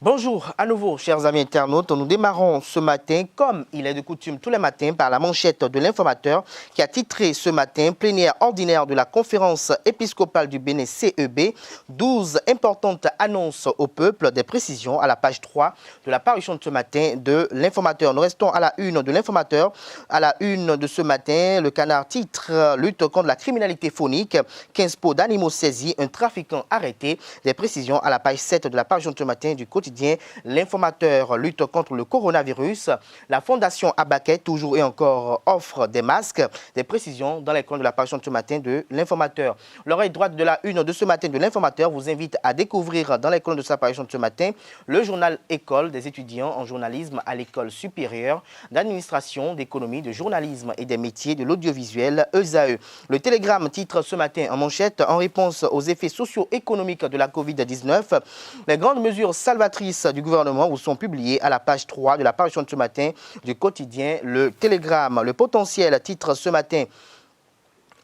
Bonjour à nouveau, chers amis internautes. Nous démarrons ce matin, comme il est de coutume tous les matins, par la manchette de l'informateur qui a titré ce matin « Plénière ordinaire de la conférence épiscopale du Bénin CEB, 12 importantes annonces au peuple », des précisions à la page 3 de la parution de ce matin de l'informateur. Nous restons à la une de l'informateur. À la une de ce matin, le Canard titre « Lutte contre la criminalité phonique, 15 pots d'animaux saisis, un trafiquant arrêté », des précisions à la page 7 de la parution de ce matin du quotidien. L'informateur lutte contre le coronavirus. La Fondation Abaquet, toujours et encore, offre des masques. Des précisions dans les colonnes de la parution de ce matin de l'informateur. L'oreille droite de la une de ce matin de l'informateur vous invite à découvrir dans les colonnes de sa parution de ce matin le journal École des étudiants en journalisme à l'école supérieure d'administration, d'économie, de journalisme et des métiers de l'audiovisuel ESAE. Le Télégramme titre ce matin en manchette en réponse aux effets socio-économiques de la Covid-19. Les grandes mesures salvatrices du gouvernement vous sont publiées à la page 3 de la parution de ce matin du quotidien Le Télégramme. Le potentiel titre ce matin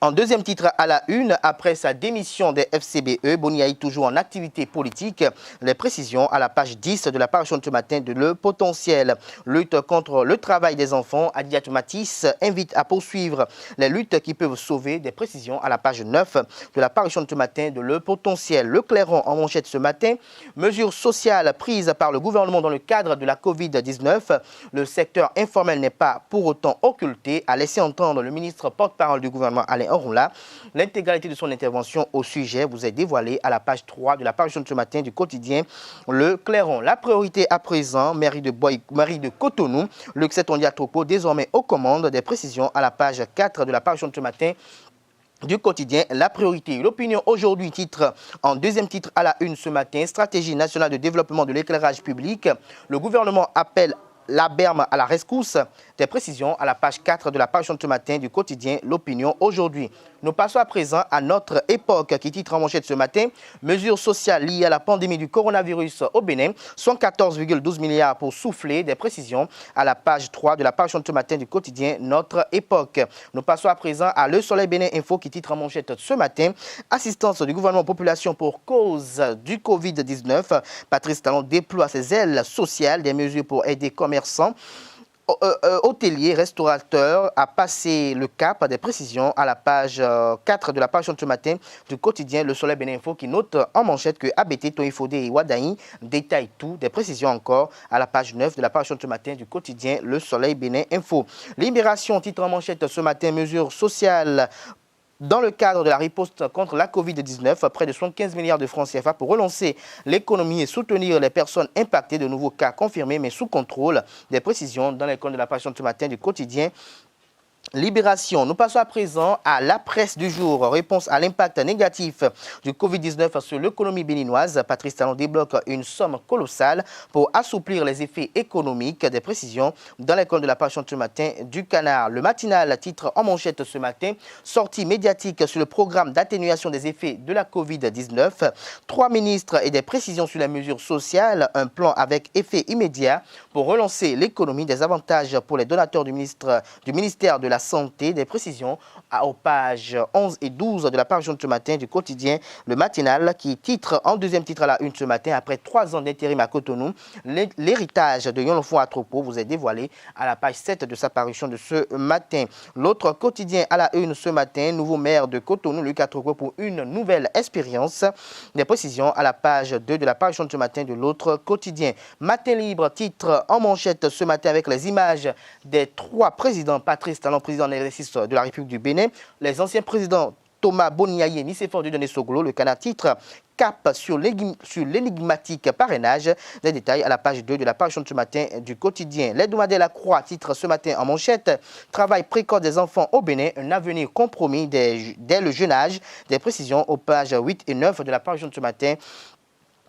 en deuxième titre à la une, après sa démission des FCBE, Boniaï toujours en activité politique. Les précisions à la page 10 de la parution de ce matin de Le Potentiel. Lutte contre le travail des enfants, Adiat Matisse invite à poursuivre les luttes qui peuvent sauver. Des précisions à la page 9 de la parution de ce matin de Le Potentiel. Le Clairon en manchette ce matin, mesures sociales prises par le gouvernement dans le cadre de la Covid-19. Le secteur informel n'est pas pour autant occulté, a laissé entendre le ministre porte-parole du gouvernement Alain Orunla. L'intégralité de son intervention au sujet vous est dévoilée à la page 3 de la parution de ce matin du quotidien Le Clairon. La priorité à présent, mairie de Cotonou, Luc Setondia Tropo, désormais aux commandes. Des précisions à la page 4 de la parution de ce matin du quotidien La Priorité. L'opinion aujourd'hui titre en deuxième titre à la une ce matin, stratégie nationale de développement de l'éclairage public. Le gouvernement appelle la Berme à la rescousse. Des précisions à la page 4 de la parution de ce matin du quotidien L'Opinion aujourd'hui. Nous passons à présent à Notre Époque qui titre en manchette ce matin « Mesures sociales liées à la pandémie du coronavirus au Bénin, 114,12 milliards pour souffler ». Des précisions à la page 3 de la parution de ce matin du quotidien Notre Époque. Nous passons à présent à Le Soleil Bénin Info qui titre en manchette ce matin « Assistance du gouvernement population pour cause du Covid-19 ». Patrice Talon déploie ses ailes sociales, des mesures pour aider commerçants, hôteliers, restaurateurs à passer le cap. Des précisions à la page 4 de la parution de ce matin du quotidien Le Soleil Bénin Info qui note en manchette que ABT, Toifode et Wadaï détaillent tout. Des précisions encore à la page 9 de la parution de ce matin du quotidien Le Soleil Bénin Info. Libération titre en manchette ce matin mesures sociales dans le cadre de la riposte contre la Covid-19, près de 75 milliards de francs CFA pour relancer l'économie et soutenir les personnes impactées. De nouveaux cas confirmés mais sous contrôle. Des précisions dans les colonnes de la parution de ce matin du quotidien Libération. Nous passons à présent à la presse du jour. Réponse à l'impact négatif du Covid-19 sur l'économie béninoise. Patrice Talon débloque une somme colossale pour assouplir les effets économiques. Des précisions dans l'école de la parution de ce matin du Canard. Le matinal titre en manchette ce matin sortie médiatique sur le programme d'atténuation des effets de la Covid-19. 3 ministres et des précisions sur les mesures sociales. Un plan avec effet immédiat pour relancer l'économie. Des avantages pour les donateurs du ministère de la Santé. Des précisions aux pages 11 et 12 de la parution de ce matin du quotidien Le Matinal qui titre en deuxième titre à la une ce matin après 3 ans d'intérim à Cotonou. L'héritage de Yonlofo Atropo vous est dévoilé à la page 7 de sa parution de ce matin. L'autre quotidien à la une ce matin, nouveau maire de Cotonou, Luc Atropo pour une nouvelle expérience. Des précisions à la page 2 de la parution de ce matin de l'autre quotidien. Matin libre titre en manchette ce matin avec les images des 3 présidents. Patrice Talon, président en exercice de la République du Bénin, les anciens présidents Thomas Boniaï et Nicéphore Dieudonné Soglo. Le Canard titre cap sur l'énigmatique parrainage. Des détails à la page 2 de la parution de ce matin du quotidien. L'hebdomadaire La Croix titre ce matin en manchette travail précoce des enfants au Bénin, un avenir compromis dès le jeune âge. Des précisions aux pages 8 et 9 de la parution de ce matin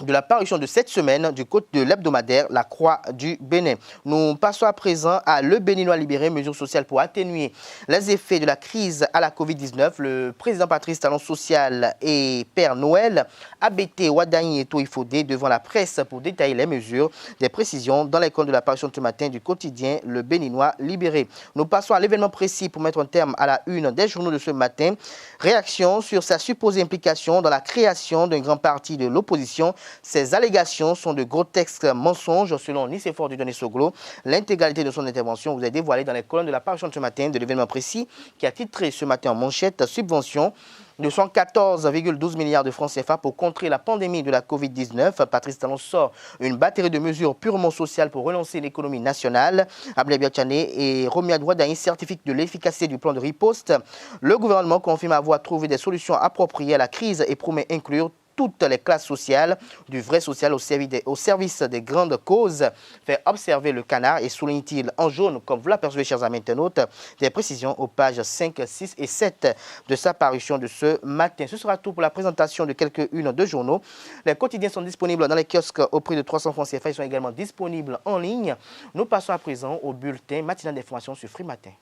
de la parution de cette semaine du côté de l'hebdomadaire La Croix du Bénin. Nous passons à présent à Le Béninois libéré, mesures sociales pour atténuer les effets de la crise à la Covid-19. Le président Patrice Talon social et Père Noël, ABT, Wadaï et Toifode devant la presse pour détailler les mesures. Des précisions dans l'école de la parution de ce matin du quotidien Le Béninois libéré. Nous passons à l'événement précis pour mettre un terme à la une des journaux de ce matin. Réaction sur sa supposée implication dans la création d'un grand parti de l'opposition. Ces allégations sont de grotesques mensonges selon Nicéphore Dieudonné Soglo. L'intégralité de son intervention vous est dévoilée dans les colonnes de la parution de ce matin de l'événement précis qui a titré ce matin en manchette « Subvention de 114,12 milliards de francs CFA pour contrer la pandémie de la Covid-19. Patrice Talon sort une batterie de mesures purement sociales pour relancer l'économie nationale. Ablaye Biachane et Romy Adouadaï certifient de l'efficacité du plan de riposte. Le gouvernement confirme avoir trouvé des solutions appropriées à la crise et promet inclure toutes les classes sociales, du vrai social au service des grandes causes, fait observer le canard et souligne-t-il en jaune, comme vous l'apercevez, chers amis internautes, des précisions aux pages 5, 6 et 7 de sa parution de ce matin. Ce sera tout pour la présentation de quelques-unes de journaux. Les quotidiens sont disponibles dans les kiosques au prix de 300 francs CFA. Ils sont également disponibles en ligne. Nous passons à présent au bulletin matinal d'information sur Free Matin.